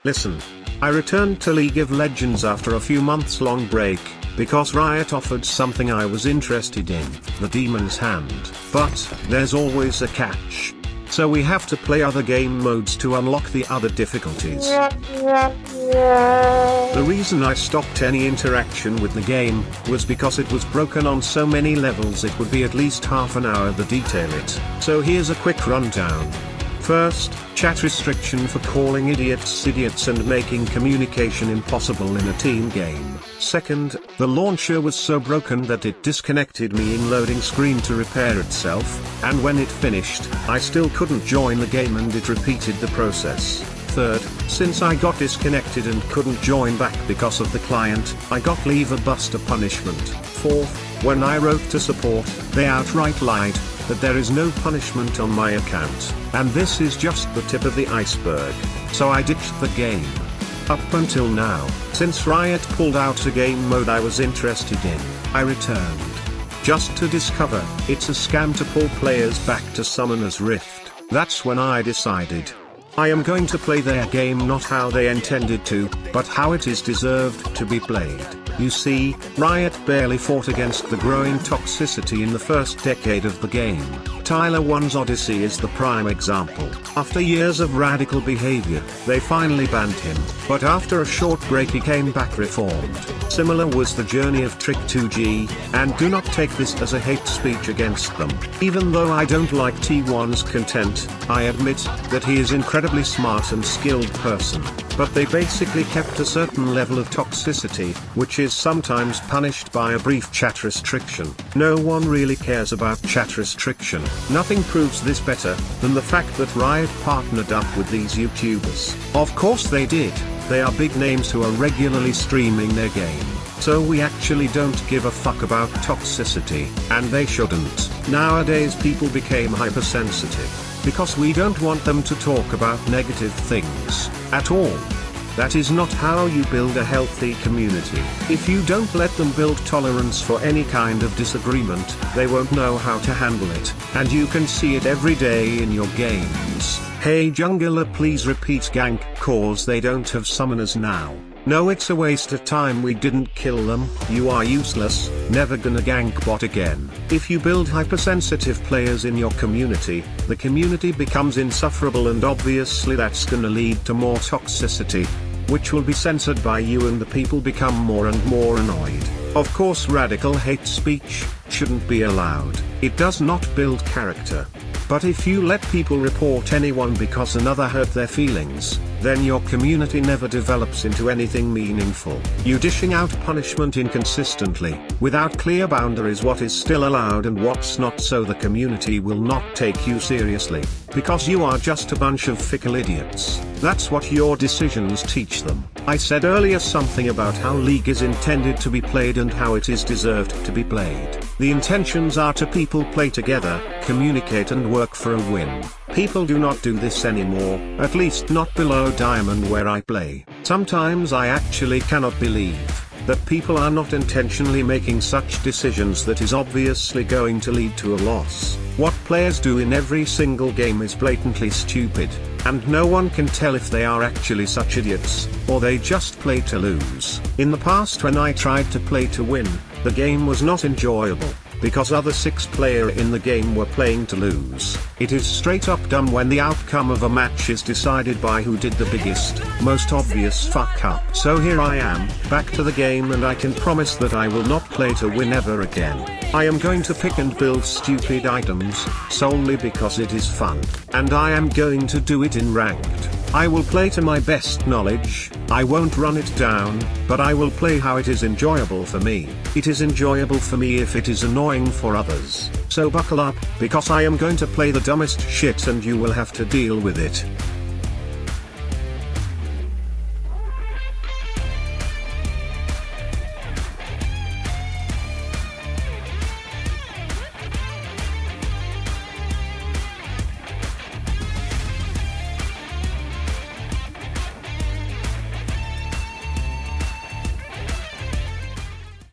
Listen. I returned to League of Legends after a few months long break, because Riot offered something I was interested in, the Demon's Hand. But, there's always a catch. So we have to play other game modes to unlock the other difficulties. The reason I stopped any interaction with the game, was because it was broken on so many levels it would be at least half an hour to detail it. So here's a quick rundown. First, chat restriction for calling idiots idiots and making communication impossible in a team game. Second, the launcher was so broken that it disconnected me in loading screen to repair itself, and when it finished, I still couldn't join the game and it repeated the process. Third, since I got disconnected and couldn't join back because of the client, I got leave a buster punishment. Fourth, when I wrote to support, they outright lied that there is no punishment on my account, and this is just the tip of the iceberg. So I ditched the game. Up until now, since Riot pulled out a game mode I was interested in, I returned. Just to discover, it's a scam to pull players back to Summoner's Rift. That's when I decided. I am going to play their game not how they intended to, but how it is deserved to be played. You see, Riot barely fought against the growing toxicity in the first decade of the game. Tyler 1's Odyssey is the prime example. After years of radical behavior, they finally banned him, but after a short break he came back reformed. Similar was the journey of Trick 2G, and do not take this as a hate speech against them. Even though I don't like T1's content, I admit that he is incredibly smart and skilled person, but they basically kept a certain level of toxicity, which is sometimes punished by a brief chat restriction. No one really cares about chat restriction. Nothing proves this better than the fact that Riot partnered up with these YouTubers. Of course they did. They are big names who are regularly streaming their game. So we actually don't give a fuck about toxicity, and they shouldn't. Nowadays people became hypersensitive, because we don't want them to talk about negative things, at all. That is not how you build a healthy community. If you don't let them build tolerance for any kind of disagreement, they won't know how to handle it, and you can see it every day in your games. Hey jungler, please repeat gank, cause they don't have summoners now. No, it's a waste of time, we didn't kill them, you are useless, never gonna gank bot again. If you build hypersensitive players in your community, the community becomes insufferable and obviously that's gonna lead to more toxicity, which will be censored by you and the people become more and more annoyed. Of course radical hate speech shouldn't be allowed, it does not build character. But if you let people report anyone because another hurt their feelings, then your community never develops into anything meaningful. You dishing out punishment inconsistently, without clear boundaries what is still allowed and what's not, so the community will not take you seriously, because you are just a bunch of fickle idiots. That's what your decisions teach them. I said earlier something about how League is intended to be played and how it is deserved to be played. The intentions are to people play together, communicate and work for a win. People do not do this anymore, at least not below Diamond where I play. Sometimes I actually cannot believe that people are not intentionally making such decisions that is obviously going to lead to a loss. What players do in every single game is blatantly stupid, and no one can tell if they are actually such idiots, or they just play to lose. In the past when I tried to play to win, the game was not enjoyable, because other 6 players in the game were playing to lose. It is straight up dumb when the outcome of a match is decided by who did the biggest, most obvious fuck up. So here I am, back to the game, and I can promise that I will not play to win ever again. I am going to pick and build stupid items, solely because it is fun, and I am going to do it in ranked. I will play to my best knowledge, I won't run it down, but I will play how it is enjoyable for me. It is enjoyable for me if it is annoying for others. So buckle up, because I am going to play the dumbest shit and you will have to deal with it.